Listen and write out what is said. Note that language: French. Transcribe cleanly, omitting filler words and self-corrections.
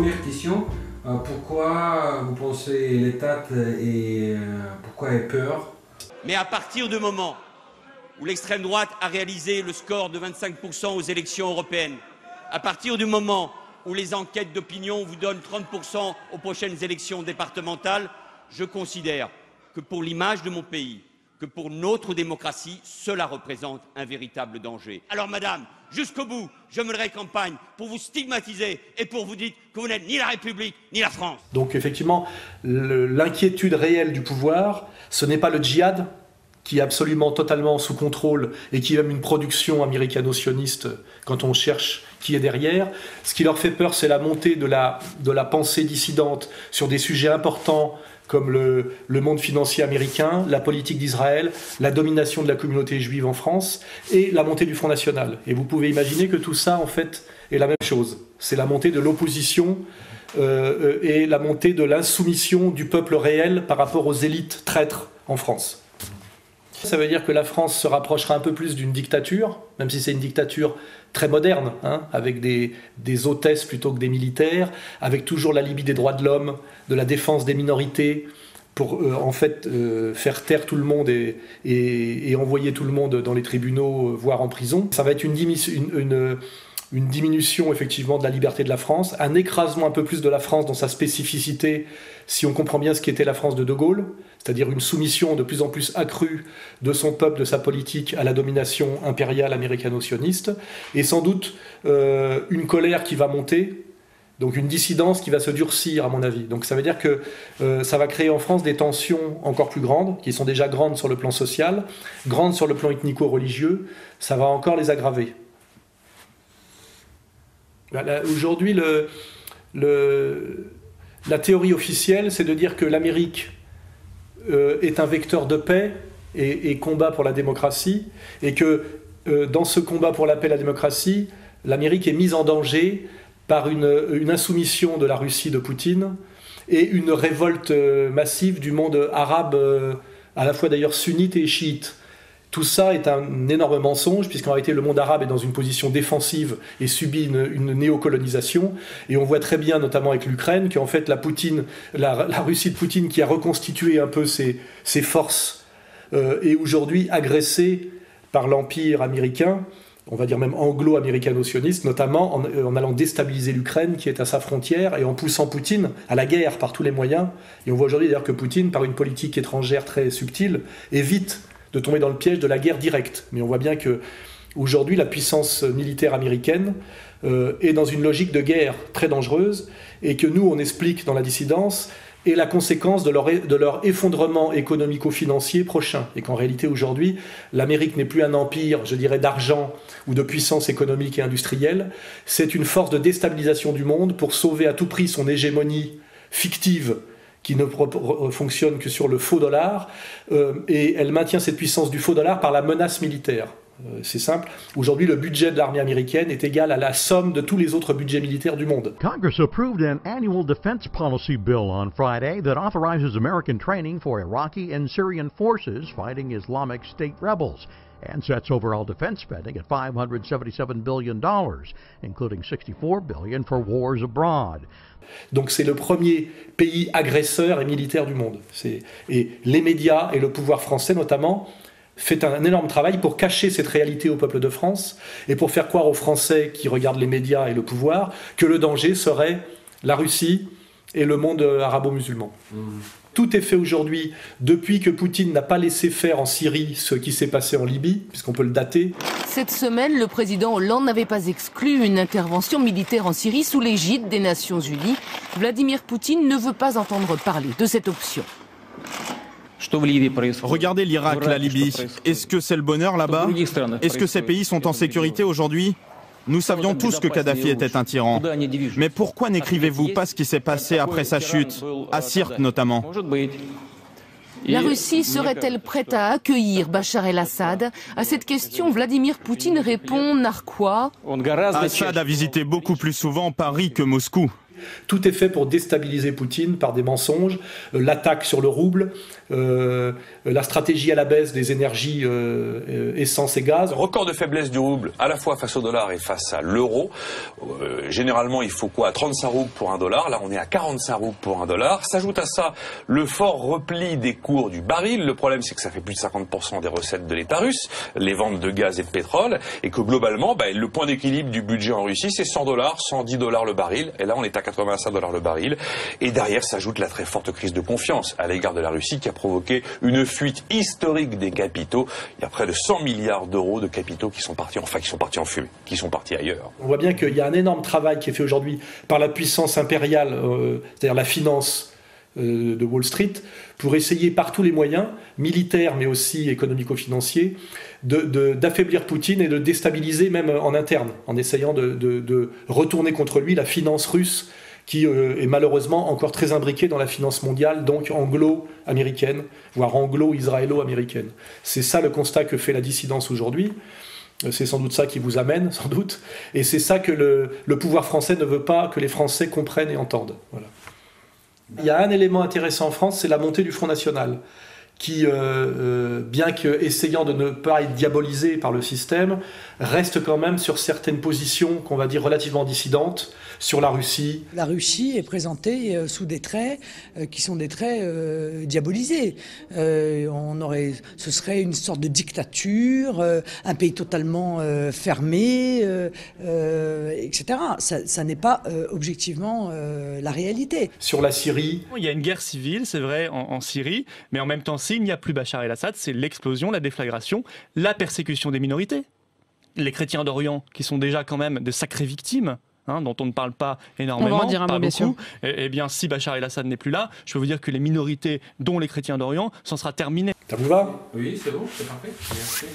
première question, pourquoi vous pensez l'État et pourquoi ait peur? Mais à partir du moment où l'extrême droite a réalisé le score de 25% aux élections européennes, à partir du moment où les enquêtes d'opinion vous donnent 30% aux prochaines élections départementales, je considère que pour l'image de mon pays, que pour notre démocratie, cela représente un véritable danger. Alors madame, jusqu'au bout, je mènerai campagne pour vous stigmatiser et pour vous dire que vous n'êtes ni la République ni la France. Donc effectivement, l'inquiétude réelle du pouvoir, ce n'est pas le djihad, qui est absolument totalement sous contrôle et qui est même une production américano-sioniste quand on cherche qui est derrière. Ce qui leur fait peur, c'est la montée de la pensée dissidente sur des sujets importants comme le monde financier américain, la politique d'Israël, la domination de la communauté juive en France et la montée du Front National. Et vous pouvez imaginer que tout ça, en fait, est la même chose. C'est la montée de l'opposition et la montée de l'insoumission du peuple réel par rapport aux élites traîtres en France. Ça veut dire que la France se rapprochera un peu plus d'une dictature, même si c'est une dictature très moderne, hein, avec des hôtesses plutôt que des militaires, avec toujours la Libye des droits de l'homme, de la défense des minorités, pour en fait faire taire tout le monde et envoyer tout le monde dans les tribunaux, voire en prison. Ça va être une diminution effectivement de la liberté de la France, un écrasement un peu plus de la France dans sa spécificité, si on comprend bien ce qu'était la France de De Gaulle, c'est-à-dire une soumission de plus en plus accrue de son peuple, de sa politique à la domination impériale américano-sioniste, et sans doute une colère qui va monter, donc une dissidence qui va se durcir à mon avis. Donc ça veut dire que ça va créer en France des tensions encore plus grandes, qui sont déjà grandes sur le plan social, grandes sur le plan ethnico-religieux, ça va encore les aggraver. Aujourd'hui, la théorie officielle, c'est de dire que l'Amérique est un vecteur de paix et combat pour la démocratie, et que dans ce combat pour la paix et la démocratie, l'Amérique est mise en danger par une insoumission de la Russie de Poutine et une révolte massive du monde arabe, à la fois d'ailleurs sunnite et chiite. Tout ça est un énorme mensonge, puisqu'en réalité le monde arabe est dans une position défensive et subit une néocolonisation. Et on voit très bien, notamment avec l'Ukraine, qu'en fait la Russie de Poutine, qui a reconstitué un peu ses forces, est aujourd'hui agressée par l'empire américain, on va dire même anglo-américano-sioniste, notamment en allant déstabiliser l'Ukraine, qui est à sa frontière, et en poussant Poutine à la guerre par tous les moyens. Et on voit aujourd'hui d'ailleurs que Poutine, par une politique étrangère très subtile, évite de tomber dans le piège de la guerre directe. Mais on voit bien que aujourd'hui la puissance militaire américaine est dans une logique de guerre très dangereuse, et que nous, on explique dans la dissidence, est la conséquence de leur effondrement économico-financier prochain. Et qu'en réalité, aujourd'hui, l'Amérique n'est plus un empire, je dirais, d'argent ou de puissance économique et industrielle. C'est une force de déstabilisation du monde pour sauver à tout prix son hégémonie fictive, qui ne fonctionne que sur le faux dollar, et elle maintient cette puissance du faux dollar par la menace militaire. C'est simple. Aujourd'hui, le budget de l'armée américaine est égal à la somme de tous les autres budgets militaires du monde. Congress approved an annual defense policy bill on Friday that authorizes American training for Iraqi and Syrian forces fighting Islamic State rebels and sets overall defense spending at $577 billion, including $64 billion for wars abroad. Donc c'est le premier pays agresseur et militaire du monde. Et les médias et le pouvoir français notamment fait un énorme travail pour cacher cette réalité au peuple de France et pour faire croire aux Français qui regardent les médias et le pouvoir que le danger serait la Russie et le monde arabo-musulman. Tout est fait aujourd'hui depuis que Poutine n'a pas laissé faire en Syrie ce qui s'est passé en Libye, puisqu'on peut le dater. Cette semaine, le président Hollande n'avait pas exclu une intervention militaire en Syrie sous l'égide des Nations Unies. Vladimir Poutine ne veut pas entendre parler de cette option. Regardez l'Irak, la Libye. Est-ce que c'est le bonheur là-bas? Est-ce que ces pays sont en sécurité aujourd'hui? Nous savions tous que Kadhafi était un tyran. Mais pourquoi n'écrivez-vous pas ce qui s'est passé après sa chute, à Sirte notamment? La Russie serait-elle prête à accueillir Bachar el-Assad? À cette question, Vladimir Poutine répond narquois. Assad a visité beaucoup plus souvent Paris que Moscou. Tout est fait pour déstabiliser Poutine par des mensonges, l'attaque sur le rouble, la stratégie à la baisse des énergies essence et gaz. Record de faiblesse du rouble, à la fois face au dollar et face à l'euro. Généralement, il faut quoi? 35 roubles pour $1. Là, on est à 45 roubles pour $1. S'ajoute à ça le fort repli des cours du baril. Le problème, c'est que ça fait plus de 50% des recettes de l'État russe, les ventes de gaz et de pétrole, et que globalement, le point d'équilibre du budget en Russie, c'est $100, $110 le baril. Et là, on est à 85 $ le baril. Et derrière s'ajoute la très forte crise de confiance à l'égard de la Russie qui a provoqué une fuite historique des capitaux. Il y a près de 100 milliards d'euros de capitaux qui sont partis, qui sont partis en fumée, qui sont partis ailleurs. On voit bien qu'il y a un énorme travail qui est fait aujourd'hui par la puissance impériale, c'est-à-dire la finance de Wall Street, pour essayer par tous les moyens, militaires mais aussi économico-financiers, d'affaiblir Poutine et de déstabiliser même en interne, en essayant de retourner contre lui la finance russe qui est malheureusement encore très imbriquée dans la finance mondiale, donc anglo-américaine, voire anglo-israélo-américaine. C'est ça le constat que fait la dissidence aujourd'hui. C'est sans doute ça qui vous amène, sans doute. Et c'est ça que le pouvoir français ne veut pas que les Français comprennent et entendent. Voilà. Il y a un élément intéressant en France, c'est la montée du Front National, qui, bien qu'essayant de ne pas être diabolisé par le système, reste quand même sur certaines positions qu'on va dire relativement dissidentes sur la Russie. La Russie est présentée sous des traits qui sont des traits diabolisés. Ce serait une sorte de dictature, un pays totalement fermé, etc. Ça n'est pas objectivement la réalité. Sur la Syrie. Il y a une guerre civile, c'est vrai, en Syrie, mais en même temps, s'il n'y a plus Bachar el-Assad, c'est l'explosion, la déflagration, la persécution des minorités. Les chrétiens d'Orient, qui sont déjà quand même de sacrées victimes, dont on ne parle pas énormément, on va en dire un mot, bien sûr. Eh bien, si Bachar el-Assad n'est plus là, je peux vous dire que les minorités, dont les chrétiens d'Orient, s'en sera terminé. Ça vous va? Oui, c'est bon, c'est parfait. Merci.